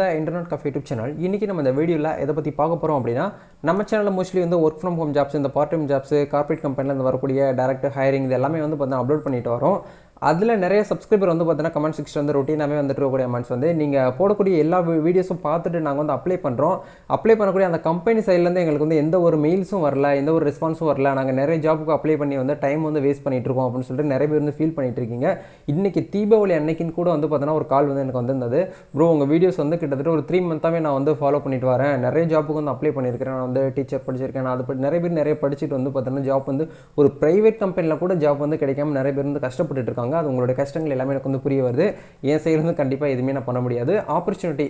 Internet cafe YouTube channel इनकी நம்ம இந்த வீடியோல எதை பத்தி பார்க்க போறோம் அப்படினா நம்ம சேனல்ல மோஸ்ட்லி வந்து வர்க் फ्रॉम ஹோம் ஜாப்ஸ் இந்த பார்ட் டைம் ஜாப்ஸ் கார்ப்பரேட் கம்பெனில இருந்து வரக்கூடிய டைரக்ட் ஹையரிங் இது எல்லாமே வந்து பார்த்தா அப்லோட் பண்ணிட்டு வரோம் அதில் நிறைய சப்ஸ்கிரைபர் வந்து பார்த்தீங்கன்னா கமெண்ட் செக்ஷன் வந்து ரொட்டீனாகவே வந்துட்டு இருக்கக்கூடிய கமெண்ட்ஸ் வந்து நீங்கள் போடக்கூடிய எல்லா வீடியோஸும் பார்த்துட்டு நாங்கள் வந்து அப்ளை பண்ணுறோம் அப்ளை பண்ணக்கூடிய அந்த கம்பெனி சைட்லேருந்து எங்களுக்கு வந்து எந்த ஒரு மெயில்ஸும் வரல எந்த ஒரு ரெஸ்பான்ஸும் வரல நாங்கள் நிறைய ஜாப்புக்கு அப்ளை பண்ணி வந்து டைம் வந்து வேஸ்ட் பண்ணிட்டு இருக்கோம் அப்படின்னு சொல்லிட்டு நிறைய பேர் வந்து ஃபீல் பண்ணிட்டு இருக்கீங்க இன்றைக்கி தீபாவளி அன்னைக்குன்னு கூட வந்து பார்த்தீங்கன்னா ஒரு கால் வந்து எனக்கு வந்திருந்தது ப்ரோ உங்கள் வீடியோஸ் வந்து கிட்டத்தட்ட ஒரு 3 மந்த்தாகவே நான் வந்து ஃபாலோ பண்ணிட்டு வரேன் நிறைய ஜாப்புக்கு வந்து அப்ளை பண்ணியிருக்கிறேன் நான் வந்து டீச்சர் படிச்சிருக்கேன் நான் அது நிறைய பேர் நிறைய படிச்சுட்டு வந்து பார்த்தீங்கன்னா ஜாப் வந்து ஒரு ப்ரைவேட் கம்பெனியில் கூட ஜாப் வந்து கிடைக்காம நிறைய பேர் வந்து கஷ்டப்பட்டு இருக்காங்க அது உங்களுடைய கஷ்டங்கள் எல்லாமே எனக்கு வந்து புரிய வருது என் சைடுலேருந்து கண்டிப்பாக எதுவுமே நான் பண்ண முடியாது ஆப்பர்ச்சுனிட்டி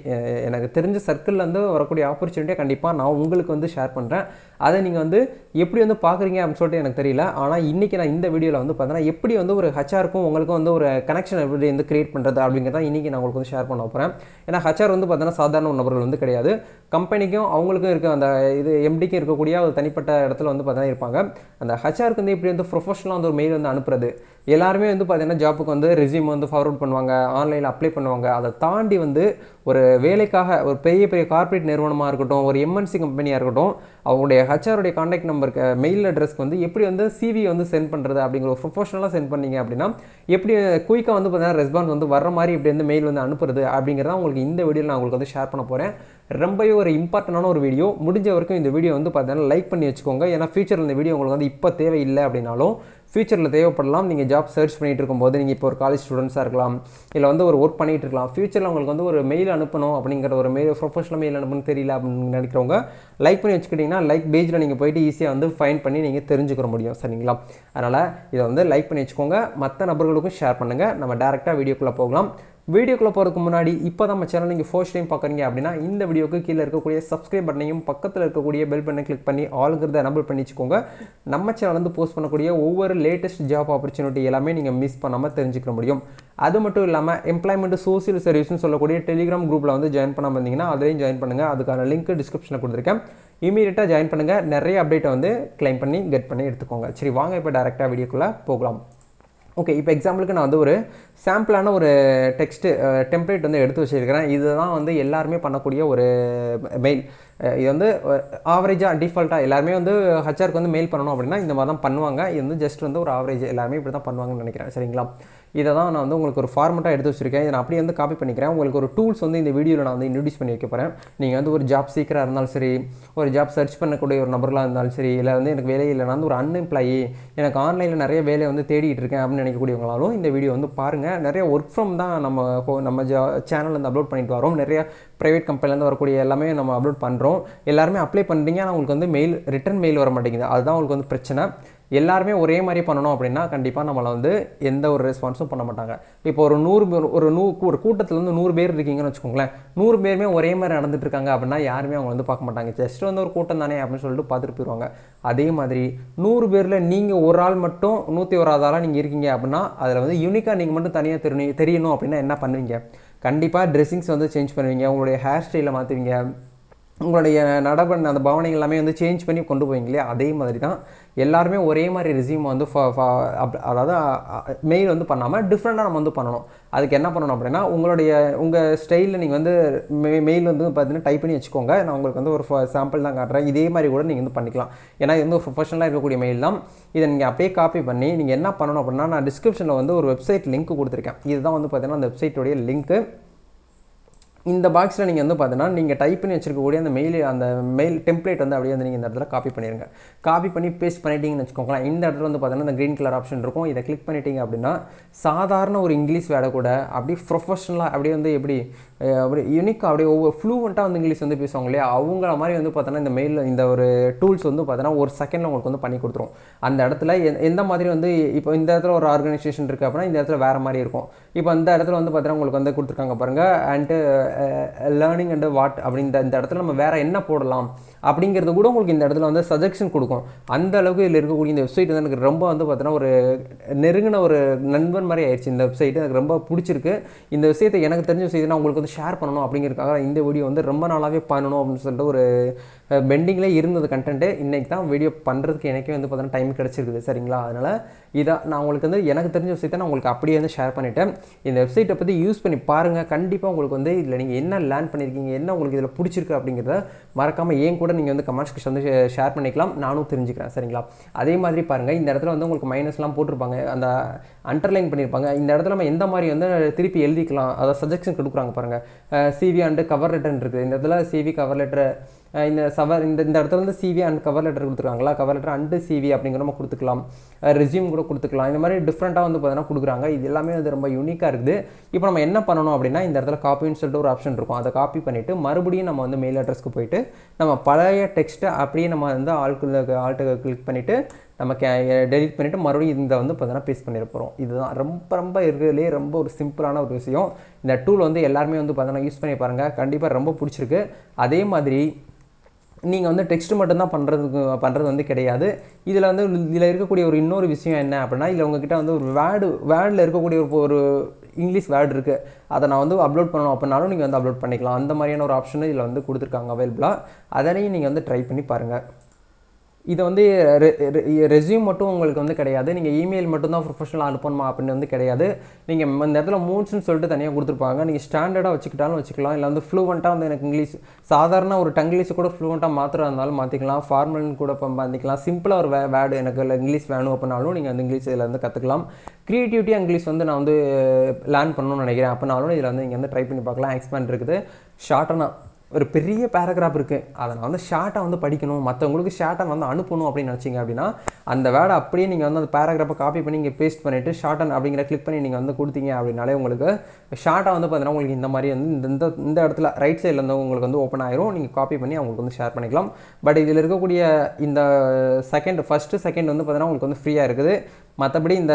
எனக்கு தெரிஞ்ச சர்க்கிள்லேருந்து வரக்கூடிய ஆப்பர்ச்சுனிட்டியை கண்டிப்பாக நான் உங்களுக்கு வந்து ஷேர் பண்ணுறேன் அதை நீங்கள் வந்து எப்படி வந்து பார்க்குறீங்க அப்படின்னு சொல்லிட்டு எனக்கு தெரியல ஆனால் இன்றைக்கி நான் இந்த வீடியோவில் வந்து பார்த்தீங்கன்னா எப்படி வந்து ஒரு ஹச்ஆருக்கும் உங்களுக்கும் வந்து ஒரு கனெக்ஷன் எப்படி வந்து கிரியேட் பண்ணுறது அப்படிங்கிறத இன்றைக்கி நான் உங்களுக்கு வந்து ஷேர் பண்ண போகிறேன் ஏன்னா ஹச்ஆர் வந்து பார்த்தீங்கன்னா சாதாரண நபர்கள் வந்து கிடையாது கம்பெனிக்கும் அவங்களுக்கும் இருக்க அந்த இது எம்டிக்கும் இருக்கக்கூடிய ஒரு தனிப்பட்ட இடத்துல வந்து பார்த்தீங்கன்னா இருப்பாங்க அந்த ஹச்ஆருக்கு வந்து எப்படி வந்து ப்ரொஃபஷனலாக வந்து ஒரு மெயில் வந்து அனுப்புறது எல்லாருமே வந்து பார்த்தீங்கன்னா ஜாப்புக்கு வந்து ரெஸ்யூம் வந்து ஃபார்வர்ட் பண்ணுவாங்க ஆன்லைனில் அப்ளை பண்ணுவாங்க அதை தாண்டி வந்து ஒரு வேலைக்காக ஒரு பெரிய பெரிய கார்ப்பரேட் நிறுவனமாக இருக்கட்டும் ஒரு எம்என்சி கம்பெனியாக இருக்கட்டும் அவங்களுடைய ஹச்ஆருடைய கான்டாக்ட் நம்பருக்கு மெயில் அட்ரஸ்க்கு வந்து எப்படி வந்து சிவி வந்து சென்ட் பண்ணுறது அப்படிங்கிற ஒரு ப்ரொஃபஷனலாக சென்ட் பண்ணீங்க அப்படின்னா எப்படி குயிக்காக வந்து பார்த்தீங்கன்னா ரெஸ்பான்ஸ் வந்து வர மாதிரி இப்படி வந்து மெயில் வந்து அனுப்புறது அப்படிங்கிறத உங்களுக்கு இந்த வீடியோவில் நான் உங்களுக்கு வந்து ஷேர் பண்ண போகிறேன் ரொம்பவே ஒரு இம்பார்ட்டண்டான ஒரு வீடியோ முடிஞ்ச வரைக்கும் இந்த வீடியோ வந்து பார்த்தீங்கன்னா லைக் பண்ணி வச்சுக்கோங்க ஏன்னா ஃபியூச்சரில் இந்த வீடியோ உங்களுக்கு வந்து இப்போ தேவையில்லை அப்படின்னாலும் ஃபியூச்சரில் தேவைப்படலாம் நீங்கள் ஜாப் சர்ச் பண்ணிகிட்டு இருக்கும்போது நீங்கள் இப்போ ஒரு காலேஜ் ஸ்டூடெண்ட்ஸாக இருக்கலாம் இல்லை வந்து ஒரு ஒர்க் பண்ணிகிட்டு இருக்கலாம் ஃபியூச்சரில் உங்களுக்கு வந்து ஒரு மெயில் அனுப்பணும் அப்படிங்கிற ஒரு ப்ரொஃபஷனல் மெயில் அனுப்பணும்னு தெரியல அப்படின்னு நினைக்கிறவங்க லைக் பண்ணி வச்சுக்கிட்டிங்கன்னா லைக் பேஜில் நீங்கள் போய்ட்டு ஈஸியாக வந்து ஃபைண்ட் பண்ணி நீங்கள் தெரிஞ்சுக்கிற முடியும் சரிங்களா அதனால் இதை வந்து லைக் பண்ணி வச்சுக்கோங்க மற்ற நபர்களுக்கும் ஷேர் பண்ணுங்கள் நம்ம டேரெக்டாக வீடியோக்குள்ளே போகலாம் வீடியோக்குள்ளே போகிறதுக்கு முன்னாடி இப்போ நம்ம சேனல் நீங்கள் ஃபர்ஸ்ட் டைம் பார்க்குறீங்க அப்படின்னா இந்த வீடியோக்கு கீழே இருக்கக்கூடிய சப்ஸ்கிரைப் பட்டனையும் பக்கத்தில் இருக்கக்கூடிய பெல் பட்டனை கிளிக் பண்ணி ஆளுங்கிறத எனபிள் பண்ணி வச்சுக்கோங்க நம்ம சேனல் வந்து போஸ்ட் பண்ணக்கூடிய ஒவ்வொரு லேட்டஸ்ட் ஜாப் ஆப்பர்ச்சுனிட்டி எல்லாமே நீங்கள் மிஸ் பண்ணாமல் தெரிஞ்சுக்க முடியும் அது மட்டும் இல்லாமல் எம்ப்ளாய்மெண்ட் சோசியல் சர்வீஸ்னு சொல்லக்கூடிய டெலிகிராம் குரூப்பில் வந்து ஜாயின் பண்ணாமல் இருந்தீங்கன்னா அதையும் ஜாயின் பண்ணுங்கள் அதுக்கான லிங்க் டிஸ்கிரிப்ஷனில் கொடுத்துருக்கேன் இமீடியட்டாக ஜாயின் பண்ணுங்கள் நிறைய அப்டேட்டை வந்து கிளைம் பண்ணி கெட் பண்ணி எடுத்துக்கோங்க சரி வாங்க இப்போ டேரெக்டாக வீடியோக்குள்ளே போகலாம் ஓகே இப்போ எக்ஸாம்பிளுக்கு நான் வந்து ஒரு சாம்பிளான ஒரு டெக்ஸ்ட்டு டெம்ப்ளேட் வந்து எடுத்து வச்சுருக்கிறேன் இதுதான் வந்து எல்லாருமே பண்ணக்கூடிய ஒரு மெயில் இது வந்து ஆவரேஜாக டிஃபால்ட்டாக எல்லாருமே வந்து ஹச்ஆருக்கு வந்து மெயில் பண்ணணும் அப்படின்னா இந்த மாதிரி தான் பண்ணுவாங்க இது வந்து ஜஸ்ட் வந்து ஒரு ஆவரேஜ் எல்லாருமே இப்படி தான் பண்ணுவாங்கன்னு நினைக்கிறேன் சரிங்களா இதை தான் நான் வந்து உங்களுக்கு ஒரு ஃபார்மெட்டாக எடுத்து வச்சுருக்கேன் இதை நான் அப்படியே வந்து காப்பி பண்ணிக்கிறேன் உங்களுக்கு ஒரு டூல்ஸ் வந்து இந்த வீடியோவில் நான் வந்து இன்ட்ரடியூஸ் பண்ணி வைக்க போகிறேன் நீங்கள் வந்து ஒரு ஜாப் சீக்கராக இருந்தாலும் சரி ஒரு ஜாப் சர்ச் பண்ணக்கூடிய ஒரு நபர்களாக இருந்தாலும் சரி இல்லை வந்து எனக்கு வேலை இல்லைனா வந்து ஒரு அன்எம்ப்ளாயி எனக்கு ஆன்லைனில் நிறைய வேலை வந்து தேடிட்டு இருக்கேன் அப்படின்னு நினைக்கக்கூடியவங்களாலும் இந்த வீடியோ வந்து பாருங்கள் நிறைய ஒர்க் ஃப்ரம் தான் நம்ம சேனல் வந்து அப்லோட் பண்ணிட்டு வரோம் நிறைய ப்ரைவேட் கம்பெனிலேருந்து வரக்கூடிய எல்லாமே நம்ம அப்லோட் பண்ணுறோம் எல்லாருமே அப்ளை பண்ணுறீங்க ஆனால் உங்களுக்கு வந்து மெயில் ரிட்டன் மெயில் வர மாட்டேங்குது அதுதான் உங்களுக்கு வந்து பிரச்சனை எல்லாருமே ஒரே மாதிரி பண்ணணும் அப்படின்னா கண்டிப்பாக நம்மளை வந்து எந்த ஒரு ரெஸ்பான்ஸும் பண்ண மாட்டாங்க இப்போ ஒரு கூட்டத்தில் வந்து 100 பேர் இருக்கீங்கன்னு வச்சுக்கோங்களேன் 100 பேருமே ஒரே மாதிரி நடந்துட்டு இருக்காங்க அப்படின்னா யாருமே அவங்க வந்து பார்க்க மாட்டாங்க ஜஸ்ட் வந்து ஒரு கூட்டம் தானே அப்படின்னு சொல்லிட்டு பார்த்துட்டு போயிடுவாங்க அதே மாதிரி 100 பேரில் நீங்கள் ஒரு ஆள் மட்டும் 101வது ஆளாக நீங்கள் இருக்கீங்க அப்படின்னா அதில் வந்து யூனிக்காக நீங்கள் மட்டும் தனியாக தெரியணும் அப்படின்னா என்ன பண்ணுவீங்க கண்டிப்பாக ட்ரெஸ்ஸிங்ஸ் வந்து சேஞ்ச் பண்ணுவீங்க உங்களுடைய ஹேர் ஸ்டைலை மாற்றுவீங்க உங்களுடைய அந்த பாவனைகள் எல்லாமே வந்து சேஞ்ச் பண்ணி கொண்டு போவீங்க இல்லையா அதே மாதிரி தான் எல்லாருமே ஒரே மாதிரி ரெஸ்யூம் வந்து அதாவது மெயில் வந்து பண்ணாமல் டிஃப்ரெண்ட்டாக நம்ம வந்து பண்ணணும் அதுக்கு என்ன பண்ணணும் அப்படின்னா உங்கள் ஸ்டைலில் நீங்கள் வந்து மெயில் வந்து பார்த்தீங்கன்னா டைப் பண்ணி வச்சுக்கோங்க நான் உங்களுக்கு வந்து ஒரு சாம்பிள் தான் காட்டுறேன் இதே மாதிரி கூட நீங்கள் வந்து பண்ணிக்கலாம் ஏன்னா இது வந்து ப்ரொஃபஷனலாக இருக்கக்கூடிய மெயில் தான் இதை நீங்கள் அப்படியே காப்பி பண்ணி நீங்கள் என்ன பண்ணணும் அப்படின்னா நான் டிஸ்கிரிப்ஷனில் வந்து ஒரு வெப்சைட் லிங்க் கொடுத்துருக்கேன் இதுதான் வந்து பார்த்தீங்கன்னா அந்த வெப்சைட்டுடைய லிங்க்கு இந்த பாக்ஸில் நீங்கள் வந்து பார்த்தீங்கன்னா நீங்கள் டைப் பண்ணி வச்சிருக்கக்கூடிய அந்த மெயில் டெம்ப்ளேட் வந்து அப்படியே வந்து நீங்கள் இந்த இடத்துல காப்பி பண்ணிடுங்க காப்பி பண்ணி பேஸ்ட் பண்ணிட்டீங்கன்னு வச்சுக்கோங்களேன் இந்த இடத்துல வந்து பார்த்தீங்கன்னா இந்த க்ரீன் கலர் ஆப்ஷன் இருக்கும் இதை கிளிக் பண்ணிட்டீங்க அப்படின்னா சாதாரண ஒரு இங்கிலீஷ் வேர்டை கூட அப்படியே ப்ரொஃபஷனலாக அப்படியே வந்து அப்படி யூனிக்காக அப்படியே ஒவ்வொரு ஃப்ளூவெண்ட்டாக வந்து இங்கிலீஷ் வந்து பேசுவாங்க இல்லையா அவங்கள மாதிரி வந்து பார்த்தோன்னா இந்த மெயிலில் இந்த ஒரு டூல்ஸ் வந்து பார்த்தோன்னா ஒரு செகண்டில் உங்களுக்கு வந்து பண்ணி கொடுத்துரும் அந்த இடத்துல எந்த மாதிரி வந்து இப்போ இந்த இடத்துல ஒரு ஆர்கனைசேஷன் இருக்குது அப்படின்னா இந்த இடத்துல வேறு மாதிரி இருக்கும் இப்போ இந்த இடத்துல வந்து பார்த்தீங்கன்னா உங்களுக்கு வந்து கொடுத்துருக்காங்க பாருங்கள் அண்ட் லேர்னிங் அண்ட் வாட் அப்படின்ற இந்த இடத்துல நம்ம வேறு என்ன போடலாம் அப்படிங்கிறது கூட உங்களுக்கு இந்த இடத்துல வந்து சஜெக்ஷன் கொடுக்கும் அந்த அளவுக்கு இதில் இருக்கக்கூடிய இந்த வெப்சைட் வந்து எனக்கு ரொம்ப வந்து பார்த்தீங்கன்னா ஒரு நெருங்கின ஒரு நண்பன் மாதிரி ஆயிடுச்சு இந்த வெப்சைட் எனக்கு ரொம்ப பிடிச்சிருக்கு இந்த விஷயத்தை எனக்கு தெரிஞ்ச விஷயத்தை நான் உங்களுக்கு வந்து ஷேர் பண்ணணும் அப்படிங்கிறதுக்காக இந்த வீடியோ வந்து ரொம்ப நாளாகவே பண்ணணும் அப்படின்னு சொல்லிட்டு ஒரு பெண்டிங்கில் இருந்தது கண்டென்ட்டு இன்றைக்கி தான் வீடியோ பண்ணுறதுக்கு எனக்கே வந்து பார்த்தீங்கன்னா டைம் கிடச்சிருக்குது சரிங்களா அதனால் இதை நான் உங்களுக்கு வந்து எனக்கு தெரிஞ்ச விஷயத்தை நான் உங்களுக்கு அப்படியே வந்து ஷேர் பண்ணிவிட்டேன் இந்த வெப்சைட்டை பற்றி யூஸ் பண்ணி பாருங்கள் கண்டிப்பாக உங்களுக்கு வந்து இதில் நீங்கள் என்ன லேர்ன் பண்ணியிருக்கீங்க, என்ன உங்களுக்கு இதில் பிடிச்சிருக்கு அப்படிங்கிறத மறக்காமல் ஏன் கூட நீங்கள் வந்து கமெண்ட் செக்ஷன் வந்து ஷேர் பண்ணிக்கலாம், நானும் தெரிஞ்சுக்கிறேன். சரிங்களா? அதே மாதிரி பாருங்கள், இந்த இடத்துல வந்து உங்களுக்கு மைனஸ்லாம் போட்டிருப்பாங்க, அந்த அண்டர்லைன் பண்ணியிருப்பாங்க. இந்த இடத்துல நம்ம எந்த மாதிரி வந்து திருப்பி எழுதிக்கலாம், அதை சஜெக்ஷன் கொடுக்குறாங்க பாருங்கள். சிவி அண்டு கவர் லெட்டர்னு இருக்குது. இந்த இடத்துல சிவி கவர் லெட்டர், இந்த இடத்துல வந்து சிவி அண்ட் கவர் லெட்டர் கொடுத்துருக்காங்களா, கவர் லெட்டர் அண்டு சிவி அப்படிங்கிற நம்ம கொடுத்துக்கலாம், ரெஸ்யூம் கூட கொடுத்துக்கலாம். இந்த மாதிரி டிஃப்ரெண்ட்டாக வந்து பார்த்தீங்கன்னா கொடுக்குறாங்க. இது எல்லாமே வந்து ரொம்ப யூனிக்காக இருக்குது. இப்போ நம்ம என்ன பண்ணணும் அப்படின்னா, இந்த இடத்துல காப்பின்னு சொல்லிட்டு ஒரு ஆப்ஷன் இருக்கும், அதை காப்பி பண்ணிவிட்டு மறுபடியும் நம்ம வந்து மெயில் அட்ரஸ்க்கு போயிட்டு நம்ம பழைய டெக்ஸ்ட்டை அப்படியே நம்ம வந்து ஆல்ட்டு கிளிக் பண்ணிவிட்டு நம்ம டெலிட் பண்ணிவிட்டு மறுபடியும் இந்த வந்து பார்த்தீங்கன்னா பேஸ்ட் பண்ணிட போகிறோம். இதுதான் ரொம்ப இருக்கிறதுலே ரொம்ப ஒரு சிம்பிளான ஒரு விஷயம். இந்த டூல் வந்து எல்லாருமே வந்து பார்த்தீங்கன்னா யூஸ் பண்ணி பாருங்கள், கண்டிப்பாக ரொம்ப பிடிச்சிருக்கு. அதே மாதிரி நீங்கள் வந்து டெக்ஸ்ட் மட்டும்தான் பண்ணுறது வந்து கிடையாது. இதில் இருக்கக்கூடிய ஒரு இன்னொரு விஷயம் என்ன அப்படின்னா, இதில் உங்ககிட்ட வந்து ஒரு வேர்டில் இருக்கக்கூடிய ஒரு இங்கிலீஷ் வேர்டு இருக்குது, அதை நான் வந்து அப்லோட் பண்ணணும் அப்படின்னாலும் நீங்கள் வந்து அப்லோட் பண்ணிக்கலாம். அந்த மாதிரியான ஒரு ஆப்ஷனும் இதில் வந்து கொடுத்துருக்காங்க அவைலபிளாக. அதனையும் நீங்கள் வந்து ட்ரை பண்ணி பாருங்கள். இதை வந்து ரெஸ்யூம் மட்டும் உங்களுக்கு வந்து கிடையாது, நீங்கள் இமெயில் மட்டும்தான் ப்ரொஃபஷனல் அனுப்பணுமா அப்படின்னு வந்து கிடையாது. நீங்கள் இந்த இடத்துல மூட்ஸ்ன்னு சொல்லிட்டு தனியாக கொடுத்துருப்பாங்க. நீங்கள் ஸ்டாண்டர்டாக வச்சுக்கிட்டாலும் வச்சுக்கலாம், இல்லை வந்து ஃப்ளூவெண்ட்டாக வந்து எனக்கு இங்கிலீஷ் சாதாரண ஒரு டங்கிலீஷ் கூட ஃப்ளூவெண்ட்டாக மாத்திரம் இருந்தாலும் மாற்றிக்கலாம், ஃபார்மல்னு கூட மாற்றிக்கலாம். சிம்பிளாக ஒரு வேர்டு எனக்கு இல்லை இங்கிலீஷ் வேணும் அப்படின்னாலும் நீங்கள் வந்து இங்கிலீஷ் இதில் வந்து கற்றுக்கலாம். க்ரியேட்டிவிட்டியாக இங்கிலீஷ் வந்து நான் வந்து லேர்ன் பண்ணணும்னு நினைக்கிறேன் அப்படின்னாலும் இதில் வந்து நீங்கள் வந்து ட்ரை பண்ணி பார்க்கலாம். எக்ஸ்பேண்ட் இருக்குது. ஷார்ட்டாக ஒரு பெரிய பேராகிராஃப் இருக்குது, அதை நான் வந்து ஷார்ட்டாக வந்து படிக்கணும், மற்றவங்களுக்கு ஷார்ட்டாக வந்து அனுப்பணும் அப்படின்னு நினச்சிங்க அப்படின்னா அந்த வேர்டை அப்படியே நீங்கள் வந்து அந்த பேராகிராஃபை காப்பி பண்ணி இங்கே பேஸ்ட் பண்ணிவிட்டு ஷார்ட்டன் அப்படிங்கிற கிளிக் பண்ணி நீங்கள் வந்து கொடுத்தீங்க அப்படின்னாலே உங்களுக்கு ஷார்ட்டாக வந்து பார்த்தீங்கன்னா உங்களுக்கு இந்த மாதிரி வந்து இந்த இடத்துல ரைட் சைடில் வந்து உங்களுக்கு வந்து ஓப்பன் ஆயிரும். நீங்கள் காப்பி பண்ணி அவங்களுக்கு வந்து ஷேர் பண்ணிக்கலாம். பட் இதில் இருக்கக்கூடிய இந்த ஃபஸ்ட்டு செகண்ட் வந்து பார்த்தீங்கன்னா உங்களுக்கு வந்து ஃப்ரீயாக இருக்குது. மற்றபடி இந்த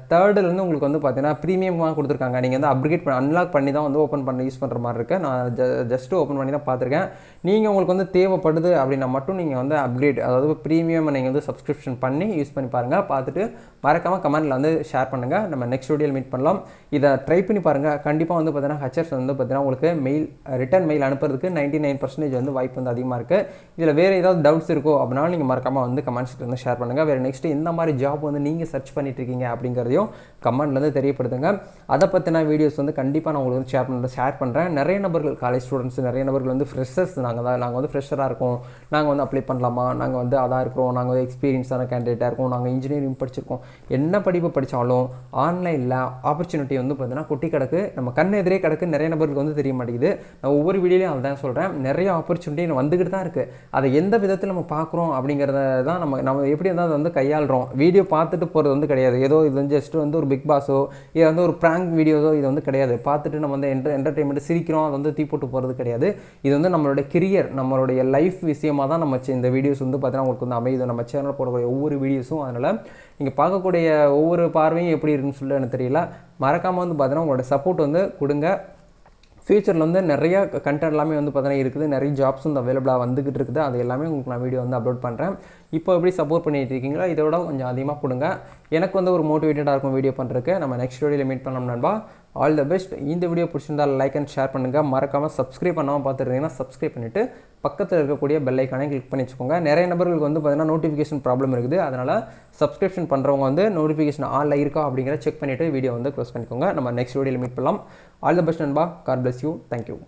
தேர்டுலேருந்து உங்களுக்கு வந்து பார்த்தீங்கன்னா ப்ரீமியமாக கொடுத்துருக்காங்க. நீங்கள் வந்து அப்கிரேட் அன்லாக் பண்ணி தான் வந்து ஓப்பன் பண்ணி யூஸ் பண்ணுற மாதிரி இருக்குது. நான் ஜஸ்ட்டு ஓப்பன் பண்ணி தான் பார்த்துருக்கேன். நீங்கள் உங்களுக்கு வந்து தேவைப்படுது அப்படின்னா மட்டும் நீங்கள் வந்து அப்கிரேட், அதாவது ப்ரீமியம் நீங்கள் வந்து சப்ஸ்கிரிப்ஷன் பண்ணி யூஸ் பண்ணி பாருங்கள். பார்த்துட்டு மறக்காமல் கமெண்ட்டில் வந்து ஷேர் பண்ணுங்கள். நம்ம நெக்ஸ்ட் வீடியோவில் மீட் பண்ணலாம். இதை ட்ரை பண்ணி பாருங்கள். கண்டிப்பாக வந்து பார்த்தீங்கன்னா ஹெச்ஆர்ஸ் வந்து பார்த்தீங்கன்னா உங்களுக்கு ரிட்டன் மெயில் அனுப்புறதுக்கு 99% வந்து வாய்ப்பு வந்து அதிகமாக இருக்குது. இதில் வேறு ஏதாவது டவுட்ஸ் இருக்கோ அப்படின்னாலும் நீங்கள் மறக்காமல் வந்து கமெண்ட்ஸில் வந்து ஷேர் பண்ணுங்கள். வேறு நெக்ஸ்ட்டு எந்த மாதிரி ஜாப் வந்து நீங்கள் சர்ச் பண்ணிட்டு இருக்கீங்க அப்படிங்கிறதையும் கமெண்ட்ல வந்து தெரியப்படுத்துங்க. அதை பற்றின வீடியோஸ் வந்து கண்டிப்பாக நான் உங்களுக்கு வந்து ஷேர் பண்ணுறேன். நிறைய நபர்கள், காலேஜ் ஸ்டூடெண்ட்ஸ், நிறைய நபர்கள் வந்து ஃப்ரெஷர்ஸ், நாங்கள் வந்து ஃப்ரெஷராக இருக்கோம், நாங்கள் வந்து அப்ளை பண்ணலாமா, நாங்கள் வந்து அதாக இருக்கிறோம், நாங்கள் வந்து எக்ஸ்பீரியன்ஸான கேண்டிடேட்டாக இருக்கோம், நாங்கள் இன்ஜினியரிங் படிச்சிருக்கோம், என்ன படிப்பு படித்தாலும் ஆன்லைனில் ஆப்பர்ச்சுனிட்டி வந்து பார்த்தீங்கன்னா கொட்டி கிடக்கு, நம்ம கண் எதிரே கிடக்கு. நிறைய நபர்களுக்கு வந்து தெரிய மாட்டேங்குது. நான் ஒவ்வொரு வீடியோலையும் அதுதான் சொல்கிறேன், நிறைய ஆப்பர்ச்சுனிட்டி வந்துக்கிட்டு தான் இருக்குது. அதை எந்த விதத்தில் நம்ம பார்க்குறோம் அப்படிங்கிறத தான் நம்ம எப்படி இருந்தால் அதை வந்து கையாளுறோம். வீடியோ பார்த்துட்டு போகிறது வந்து கிடையாது. ஏதோ இது வந்து ஜஸ்ட் வந்து ஒரு பிக் பாஸோ இது வந்து ஒரு ப்ராங்க் வீடியோஸோ இது வந்து கிடையாது. பார்த்துட்டு நம்ம வந்து என்டர்டெயின்மெண்ட் சிரிக்கிறோம், அது வந்து தீ போட்டு போகிறது கிடையாது. இது வந்து நம்மளுடைய கெரியர், நம்மளுடைய லைஃப் விஷயமாக தான் நம்ம இந்த வீடியோஸ் வந்து பார்த்தீங்கன்னா உங்களுக்கு வந்து அமையுது. நம்ம சேனல் போடக்கூடிய ஒவ்வொரு வீடியோஸும், அதனால் நீங்கள் பார்க்கக்கூடிய ஒவ்வொரு பார்வையும் எப்படி இருக்குன்னு சொல்லிட்டு எனக்கு தெரியல. மறக்காமல் வந்து பார்த்தீங்கன்னா உங்களோட சப்போர்ட் வந்து கொடுங்க. ஃபியூச்சரில் வந்து நிறைய கண்டென்ட் எல்லாமே வந்து பார்த்தீங்கன்னா இருக்குது, நிறைய ஜாப்ஸ் வந்து அவைலபிளாக வந்துக்கிட்டு இருக்குது. அது எல்லாமே உங்களுக்கு நான் வீடியோ வந்து அப்லோட் பண்ணுறேன். இப்போ எப்படி சப்போர்ட் பண்ணிட்டு இருக்கீங்களோ இதோட கொஞ்சம் அதிகமாக கொடுங்க. எனக்கு வந்து ஒரு மோட்டிவேட்டடாக இருக்கும் வீடியோ பண்ணுறதுக்கு. நம்ம நெக்ஸ்ட் வீடியோவில் மீட் பண்ணலாம் நண்பா. All the best. இந்த வீடியோ பிடிச்சிருந்தால் லைக் அண்ட் ஷேர் பண்ணுங்கள். மறக்காமல் சப்ஸ்கிரைப் பண்ணாமல் பார்த்துருந்தீங்கன்னா சப்ஸ்கிரைப் பண்ணிவிட்டு பக்கத்தில் இருக்கக்கூடிய பெல் ஐக்கானே கிளிக் பண்ணி வச்சுக்கோங்க. நிறைய நபர்களுக்கு வந்து பார்த்தீங்கன்னா நோட்டிஃபிகேஷன் ப்ராப்ளம் இருக்குது. அதனால் சப்ஸ்கிரிப்ஷன் பண்ணுறவங்க வந்து நோட்டிஃபிகேஷன் ஆனில் இருக்கா அப்படிங்கிற செக் பண்ணிவிட்டு வீடியோ வந்து க்ளோஸ் பண்ணிக்கோங்க. நம்ம நெக்ஸ்ட் வீடியோவில் மீட் பண்ணலாம். ஆல் த பெஸ்ட் நண்பா. God bless you. தேங்க்யூ.